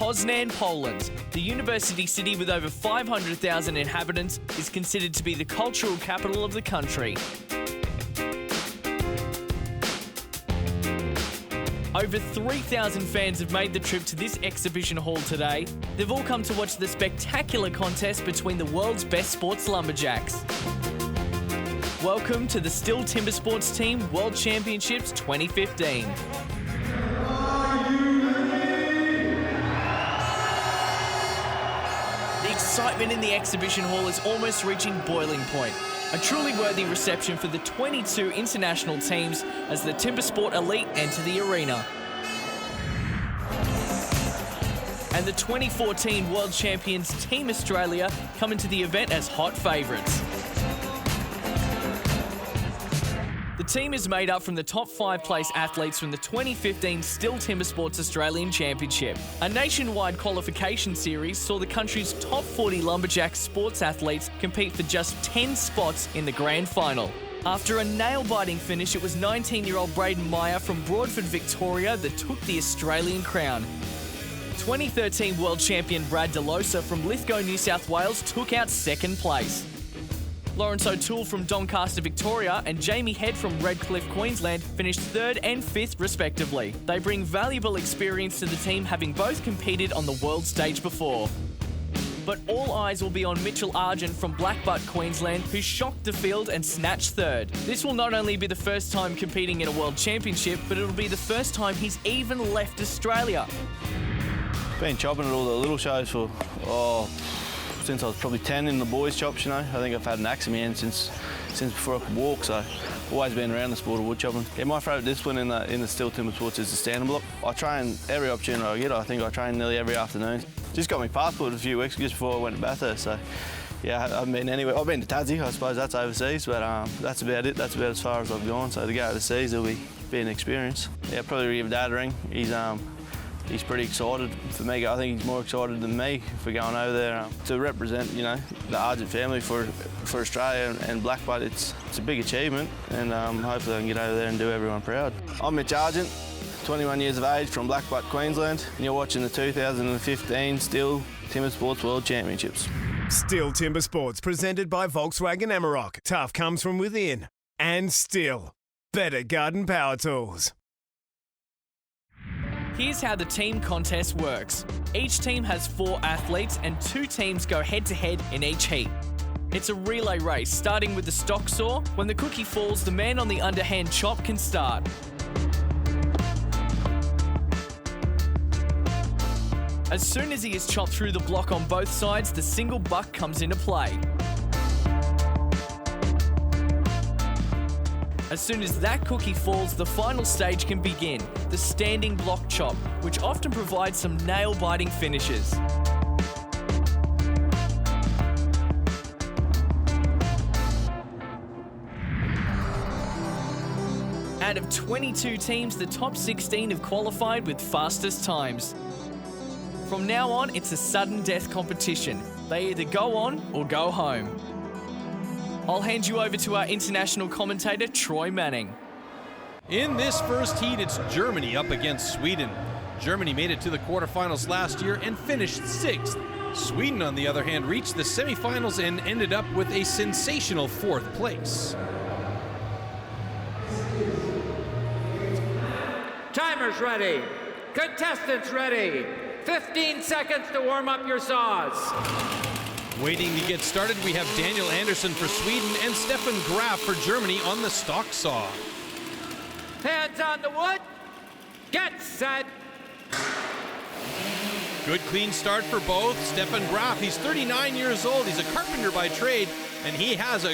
Poznan, Poland. The university city with over 500,000 inhabitants is considered to be the cultural capital of the country. Over 3,000 fans have made the trip to this exhibition hall today. They've all come to watch the spectacular contest between the world's best sports lumberjacks. Welcome to the STIHL Timbersports Team World Championships 2015. The excitement in the exhibition hall is almost reaching boiling point. A truly worthy reception for the 22 international teams as the Timbersport elite enter the arena. And the 2014 World Champions Team Australia come into the event as hot favourites. The team is made up from the top 5 place athletes from the 2015 STIHL Timbersports Australian Championship. A nationwide qualification series saw the country's top 40 lumberjack sports athletes compete for just 10 spots in the grand final. After a nail-biting finish, it was 19-year-old Braden Meyer from Broadford, Victoria that took the Australian crown. 2013 world champion Brad Delosa from Lithgow, New South Wales took out second place. Lawrence O'Toole from Doncaster, Victoria, and Jamie Head from Redcliffe, Queensland finished 3rd and 5th respectively. They bring valuable experience to the team, having both competed on the world stage before. But all eyes will be on Mitchell Argent from Blackbutt, Queensland, who shocked the field and snatched 3rd. This will not only be the first time competing in a world championship, but it'll be the first time he's even left Australia. Been chopping at all the little shows for, since I was probably 10 in the boys' chops, you know. I think I've had an axe in my hand since before I could walk, so I've always been around the sport of wood chopping. Yeah, my favourite discipline in the STIHL Timbersports is the standing block. I train every opportunity I get. I think I train nearly every afternoon. Just got my passport a few weeks just before I went to Bathurst, so yeah, I haven't been anywhere. I've been to Tassie, I suppose that's overseas, but that's about it. That's about as far as I've gone, so to go overseas will be an experience. Yeah, probably give Dad a ring. He's pretty excited for me. I think he's more excited than me for going over there to represent, you know, the Argent family for Australia and Blackbutt. It's a big achievement, and hopefully I can get over there and do everyone proud. I'm Mitch Argent, 21 years of age from Blackbutt, Queensland, and you're watching the 2015 STIHL Timbersports World Championships. STIHL Timbersports, presented by Volkswagen Amarok. Tough comes from within. And STIHL, better garden power tools. Here's how the team contest works. Each team has 4 athletes and 2 teams go head-to-head in each heat. It's a relay race, starting with the stock saw. When the cookie falls, the man on the underhand chop can start. As soon as he is chopped through the block on both sides, the single buck comes into play. As soon as that cookie falls, the final stage can begin, the standing block chop, which often provides some nail-biting finishes. Out of 22 teams, the top 16 have qualified with fastest times. From now on, it's a sudden death competition. They either go on or go home. I'll hand you over to our international commentator, Troy Manning. In this first heat, it's Germany up against Sweden. Germany made it to the quarterfinals last year and finished 6th. Sweden, on the other hand, reached the semifinals and ended up with a sensational 4th place. Timers ready. Contestants ready. 15 seconds to warm up your saws. Waiting to get started, we have Daniel Andersson for Sweden and Stefan Graf for Germany on the stock saw. Hands on the wood. Get set. Good clean start for both. Stefan Graf, he's 39 years old. He's a carpenter by trade, and he has a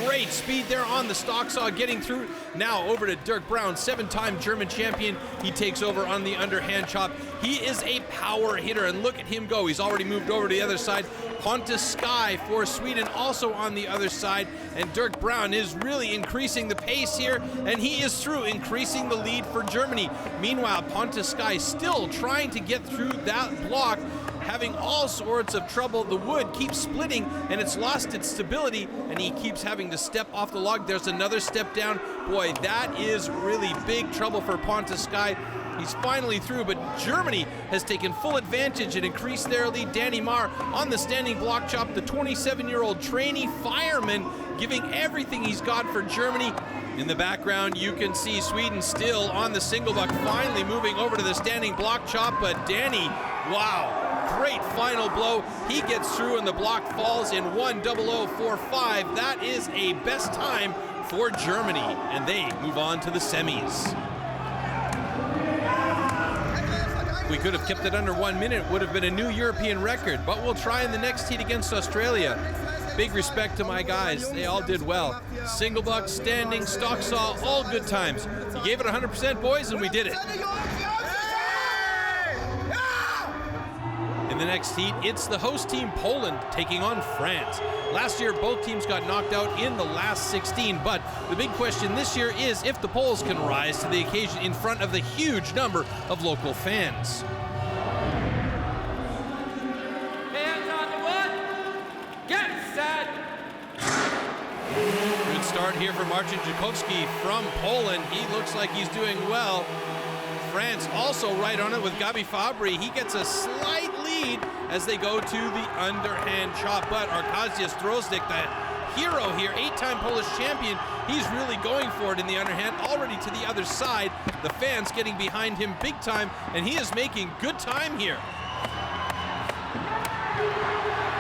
great speed there on the stock saw getting through. Now over to Dirk Brown, 7-time German champion. He takes over on the underhand chop. He is a power hitter, and look at him go. He's already moved over to the other side. Pontus Sky for Sweden also on the other side, and Dirk Brown is really increasing the pace here, and he is through, increasing the lead for Germany. Meanwhile, Pontus Sky still trying to get through that block, having all sorts of trouble. The wood keeps splitting and it's lost its stability, and he keeps having to step off the log. There's another step down. Boy, that is really big trouble for Pontus Sky. He's finally through, but Germany has taken full advantage and increased their lead. Danny Marr on the standing block chop, the 27-year-old trainee fireman giving everything he's got for Germany. In the background, you can see Sweden still on the single buck, finally moving over to the standing block chop, but Danny, wow. Great final blow. He gets through and the block falls in 1:00:45. That is a best time for Germany, and they move on to the semis. We could have kept it under 1 minute, would have been a new European record, but we'll try in the next heat against Australia. Big respect to my guys. They all did well. Single buck, standing, stock saw, all good times. You gave it 100%, boys, and we did it. In the next heat, it's the host team Poland taking on France. Last year, both teams got knocked out in the last 16, but the big question this year is if the Poles can rise to the occasion in front of the huge number of local fans. Hands on the wood. Get set. Good start here for Marcin Jakowski from Poland. He looks like he's doing well. France also right on it with Gabi Fabry. He gets a slight lead as they go to the underhand chop, but Arkadiusz Drozdek, the hero here, 8-time Polish champion, he's really going for it in the underhand, already to the other side. The fans getting behind him big time, and he is making good time here.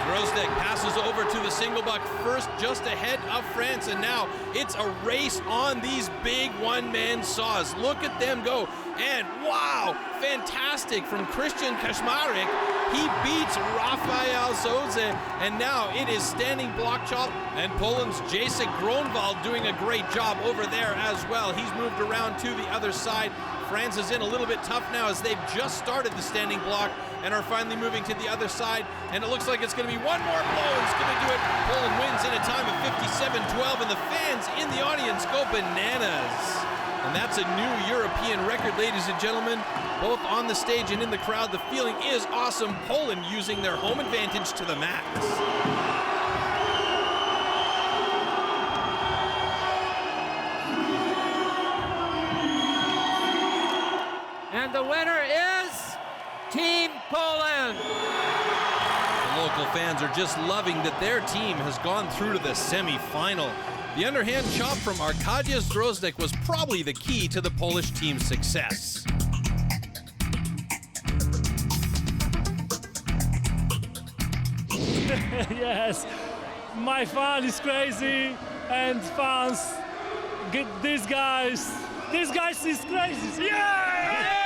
Drozdek passes over to the single buck first, just ahead of France, and now it's a race on these big one-man saws. Look at them go, and wow, fantastic from Christian Kaczmarek. He beats Rafael Soze, and now it is standing block chop, and Poland's Jacek Gronwald doing a great job over there as well. He's moved around to the other side. France is in a little bit tough now as they've just started the standing block and are finally moving to the other side, and it looks like it's going to be one more blow. It's going to do it. Poland wins in a time of 57:12, and the fans in the audience go bananas. And that's a new European record, ladies and gentlemen, both on the stage and in the crowd. The feeling is awesome. Poland using their home advantage to the max. And the winner is Team Poland. The local fans are just loving that their team has gone through to the semi-final. The underhand chop from Arkadiusz Drozdek was probably the key to the Polish team's success. Yes, my fun is crazy, and fans, these guys is crazy. Yeah!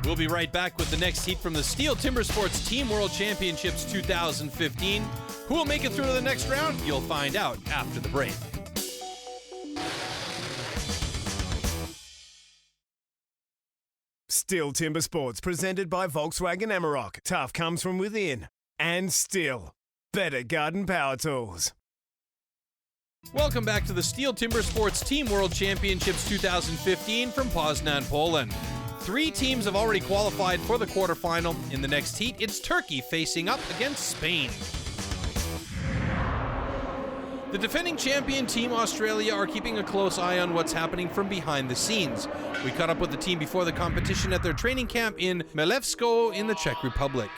We'll be right back with the next heat from the STIHL Timbersports Team World Championships 2015. Who will make it through to the next round? You'll find out after the break. STIHL Timbersports, presented by Volkswagen Amarok. Tough comes from within. And STIHL, better garden power tools. Welcome back to the STIHL Timbersports Team World Championships 2015 from Poznan, Poland. 3 teams have already qualified for the quarterfinal. In the next heat, it's Turkey facing up against Spain. The defending champion Team Australia are keeping a close eye on what's happening from behind the scenes. We caught up with the team before the competition at their training camp in Milevsko in the Czech Republic.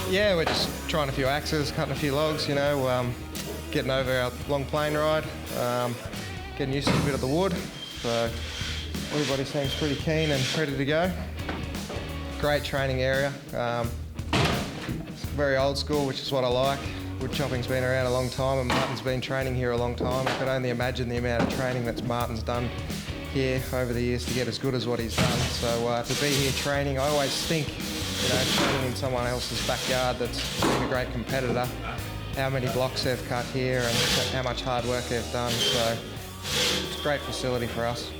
Yeah, we're just trying a few axes, cutting a few logs, getting over our long plane ride, getting used to a bit of the wood. So everybody seems pretty keen and ready to go. Great training area. very old school, which is what I like. Wood chopping's been around a long time and Martin's been training here a long time. I could only imagine the amount of training that Martin's done here over the years to get as good as what he's done. So to be here training, I always think, training in someone else's backyard that's been a great competitor, how many blocks they've cut here and how much hard work they've done. So it's a great facility for us.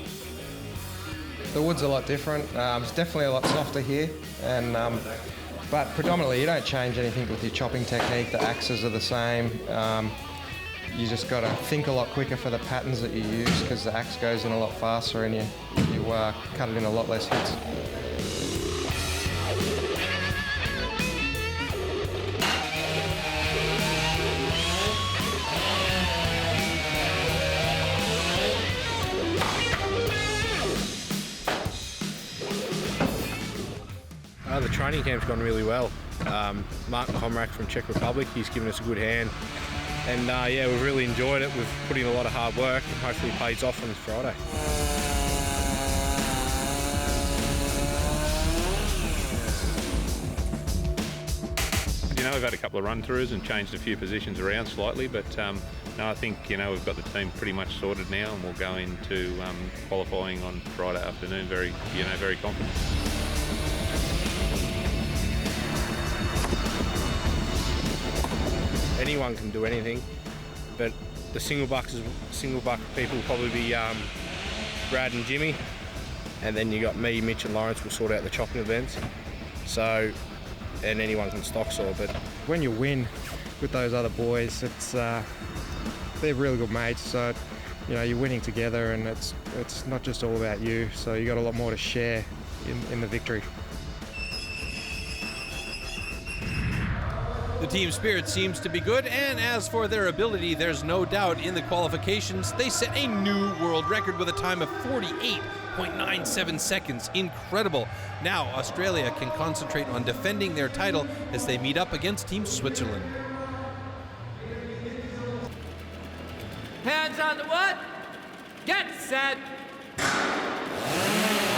The wood's a lot different. It's definitely a lot softer here, but predominantly you don't change anything with your chopping technique. The axes are the same. You just got to think a lot quicker for the patterns that you use because the axe goes in a lot faster and you cut it in a lot less hits. The training camp's gone really well. Martin Komrak from Czech Republic, he's given us a good hand. And yeah, we've really enjoyed it. We've put in a lot of hard work and hopefully it pays off on this Friday. We've had a couple of run-throughs and changed a few positions around slightly, but no, I think we've got the team pretty much sorted now, and we'll go into qualifying on Friday afternoon very confident. Anyone can do anything, but the single buck people will probably be Brad and Jimmy, and then you got me, Mitch and Lawrence will sort out the chopping events. So, and anyone can stock saw, but when you win with those other boys, it's they're really good mates. So, you're winning together, and it's not just all about you. So you got a lot more to share in the victory. The team spirit seems to be good, and as for their ability, there's no doubt in the qualifications they set a new world record with a time of 48.97 seconds. Incredible. Now Australia can concentrate on defending their title as they meet up against Team Switzerland. Hands on the wood. Get set.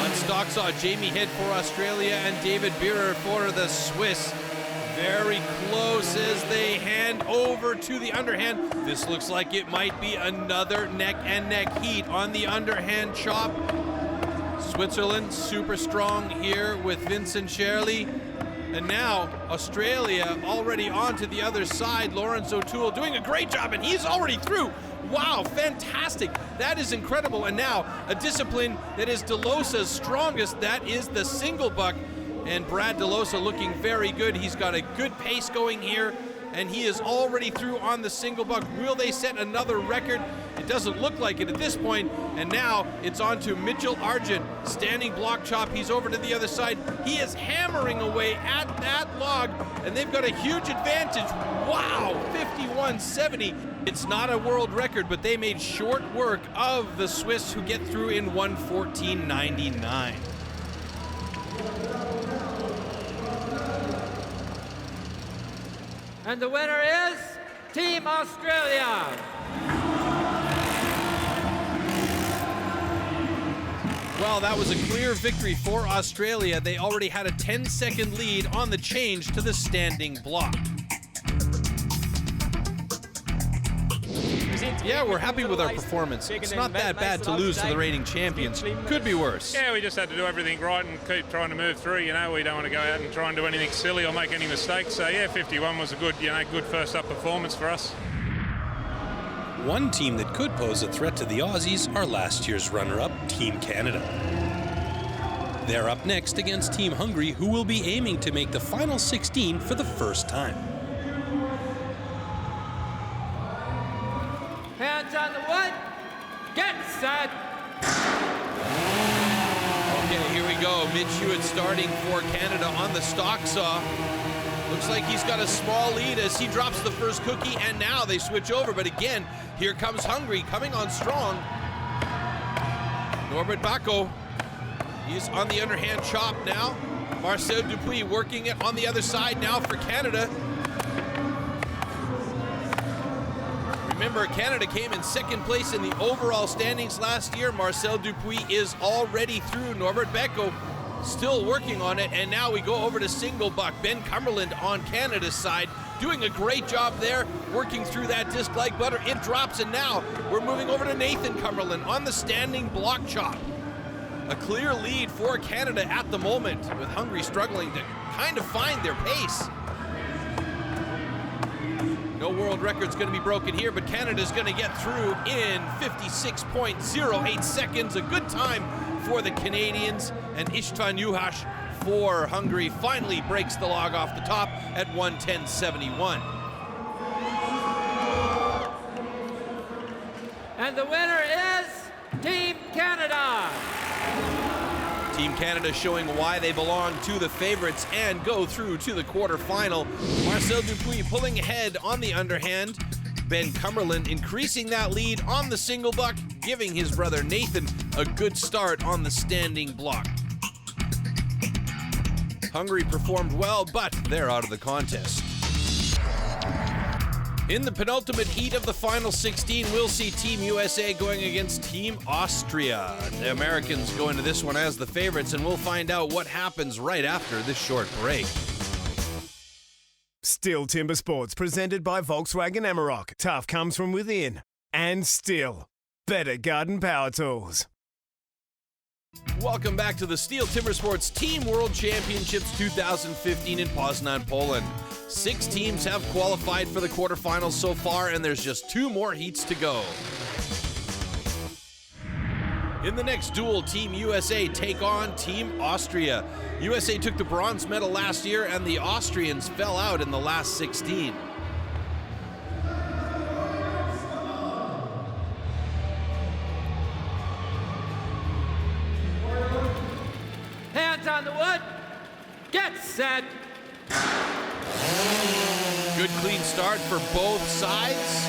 On stock saw, Jamie Head for Australia and David Beerer for the Swiss. Very close as they hand over to the underhand. This looks like it might be another neck and neck heat on the underhand chop. Switzerland super strong here with Vincent Shirley. And now Australia already onto the other side. Lawrence O'Toole doing a great job, and he's already through. Wow, fantastic. That is incredible. And now a discipline that is DeLosa's strongest, that is the single buck. And Brad DeLosa looking very good. He's got a good pace going here, and he is already through on the single buck. Will they set another record? It doesn't look like it at this point. And now it's on to Mitchell Argent. Standing block chop. He's over to the other side. He is hammering away at that log, and they've got a huge advantage. Wow, 51.70. It's not a world record, but they made short work of the Swiss, who get through in 1:14.99. And the winner is Team Australia. Well, that was a clear victory for Australia. They already had a 10-second lead on the change to the standing block. Yeah, we're happy with our performance. It's not that bad to lose to the reigning champions. Could be worse. Yeah, we just had to do everything right and keep trying to move through. We don't want to go out and try and do anything silly or make any mistakes. So yeah, 51 was a good first up performance for us. One team that could pose a threat to the Aussies are last year's runner-up, Team Canada. They're up next against Team Hungary, who will be aiming to make the final 16 for the first time. Hands on the wood. Get set. Okay, here we go. Mitch Hewitt starting for Canada on the stock saw. Looks like he's got a small lead as he drops the first cookie, and now they switch over. But again, here comes Hungary coming on strong. Norbert Bacco, he's on the underhand chop now. Marcel Dupuis working it on the other side now for Canada. Remember, Canada came in second place in the overall standings last year. Marcel Dupuis is already through. Norbert Bacco still working on it, and now we go over to single buck. Ben Cumberland on Canada's side, doing a great job there, working through that disc like butter. It drops, and now we're moving over to Nathan Cumberland on the standing block chop. A clear lead for Canada at the moment, with Hungary struggling to kind of find their pace. No world record's going to be broken here, but Canada's going to get through in 56.08 seconds. A good time for the Canadians, and István Juhász for Hungary finally breaks the log off the top at 1:10.71. And the winner is Team Canada. Team Canada showing why they belong to the favorites and go through to the quarterfinal. Marcel Dupuis pulling ahead on the underhand. Ben Cumberland increasing that lead on the single buck, giving his brother Nathan a good start on the standing block. Hungary performed well, but they're out of the contest. In the penultimate heat of the final 16, we'll see Team USA going against Team Austria. The Americans go into this one as the favorites, and we'll find out what happens right after this short break. STIHL Timbersports, presented by Volkswagen Amarok. Tough comes from within. And STIHL. Better garden power tools. Welcome back to the STIHL Timbersports Team World Championships 2015 in Poznan, Poland. 6 teams have qualified for the quarterfinals so far, and there's just 2 more heats to go. In the next duel, Team USA take on Team Austria. USA took the bronze medal last year, and the Austrians fell out in the last 16. Hands on the wood. Get set. Good clean start for both sides.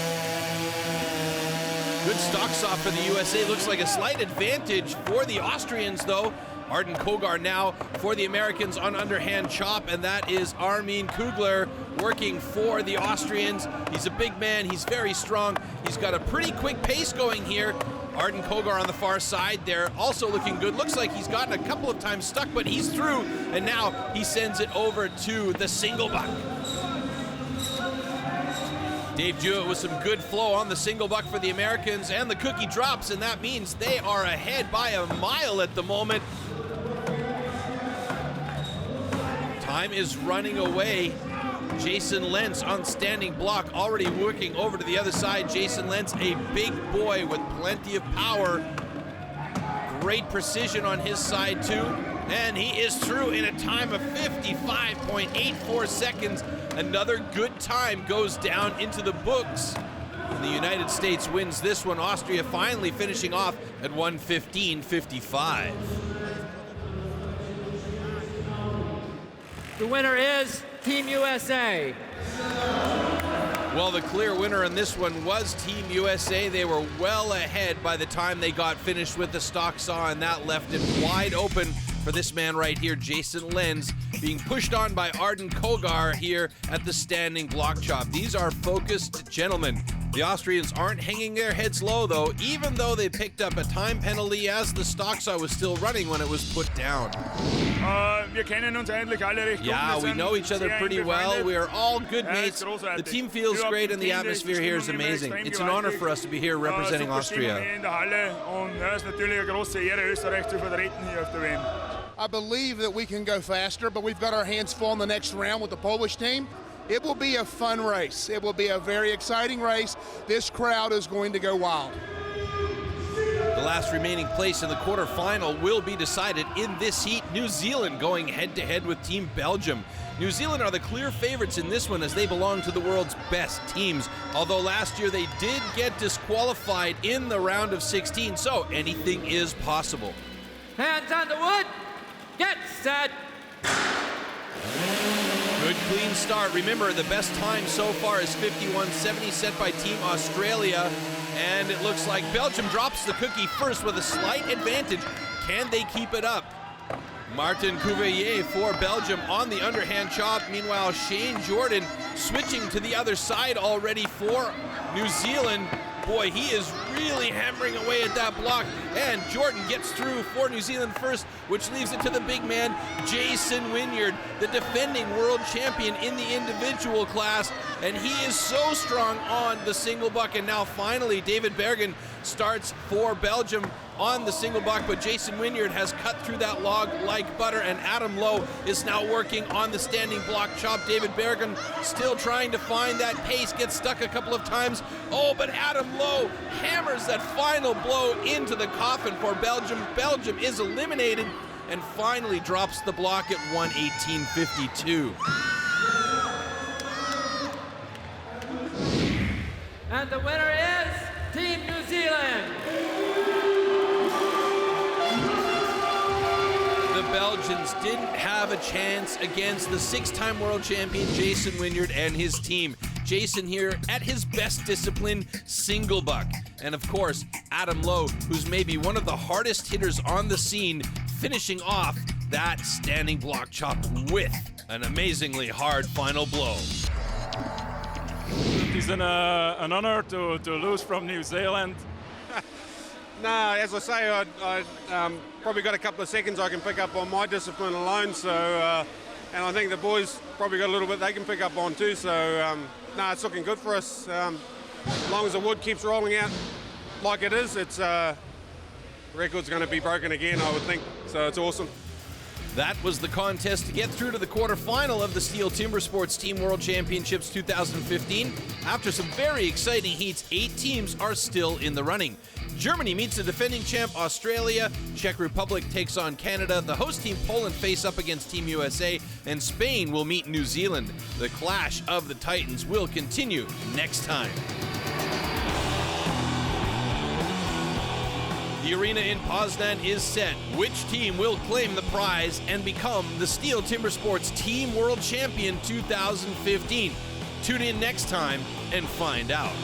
Good stock saw for the USA. Looks like a slight advantage for the Austrians, though. Arden Kogar now for the Americans on underhand chop, and that is Armin Kugler working for the Austrians. He's a big man. He's very strong. He's got a pretty quick pace going here. Arden Kogar on the far side there, also looking good. Looks like he's gotten a couple of times stuck, but he's through, and now he sends it over to the single buck. Dave Jewett with some good flow on the single buck for the Americans, and the cookie drops, and that means they are ahead by a mile at the moment. Time is running away. Jason Lentz on standing block, already working over to the other side. Jason Lentz, a big boy with plenty of power. Great precision on his side too. And he is through in a time of 55.84 seconds. Another good time goes down into the books. And the United States wins this one. Austria finally finishing off at 1:15.55. The winner is Team USA. Well, the clear winner in this one was Team USA. They were well ahead by the time they got finished with the stock saw, and that left it wide open for this man right here, Jason Lenz, being pushed on by Arden Kogar here at the standing block chop. These are focused gentlemen. The Austrians aren't hanging their heads low, though, even though they picked up a time penalty as the stock saw was still running when it was put down. Yeah, we know each other pretty well. We are all good mates. The team feels great, and the atmosphere here is amazing. It's an honor for us to be here representing Austria. I believe that we can go faster, but we've got our hands full in the next round with the Polish team. It will be a fun race. It will be a very exciting race. This crowd is going to go wild. The last remaining place in the quarterfinal will be decided in this heat. New Zealand going head-to-head with Team Belgium. New Zealand are the clear favorites in this one as they belong to the world's best teams. Although last year they did get disqualified in the round of 16, so anything is possible. Hands on the wood. Get set. Good clean start. Remember, the best time so far is 51.70 set by Team Australia. And it looks like Belgium drops the cookie first with a slight advantage. Can they keep it up? Martin Couvelier for Belgium on the underhand chop. Meanwhile, Shane Jordan switching to the other side already for New Zealand. Boy, he is really hammering away at that block, and Jordan gets through for New Zealand first, which leaves it to the big man, Jason Wynyard, the defending world champion in the individual class, and he is so strong on the single buck. And now finally David Bergen starts for Belgium on the single buck, but Jason Wynyard has cut through that log like butter, and Adam Lowe is now working on the standing block chop. David Bergen still trying to find that pace, gets stuck a couple of times. Oh, but Adam Lowe hammers that final blow into the coffin for Belgium. Belgium is eliminated and finally drops the block at 1:18.52. And the winner is Team New Zealand. The Belgians didn't have a chance against the 6-time world champion Jason Wynyard and his team. Jason here at his best discipline, single buck. And of course, Adam Lowe, who's maybe one of the hardest hitters on the scene, finishing off that standing block chop with an amazingly hard final blow. It is an honor to lose from New Zealand. No, as I say, I probably got a couple of seconds I can pick up on my discipline alone. So, and I think the boys probably got a little bit they can pick up on too. So, no, it's looking good for us. As long as the wood keeps rolling out like it is, it's record's going to be broken again, I would think. So it's awesome. That was the contest to get through to the quarterfinal of the STIHL Timbersports Team World Championships 2015. After some very exciting heats, 8 teams are still in the running. Germany meets the defending champ Australia, Czech Republic takes on Canada, the host team Poland face up against Team USA, and Spain will meet New Zealand. The clash of the Titans will continue next time. The arena in Poznan is set. Which team will claim the prize and become the STIHL Timbersports Team World Champion 2015? Tune in next time and find out.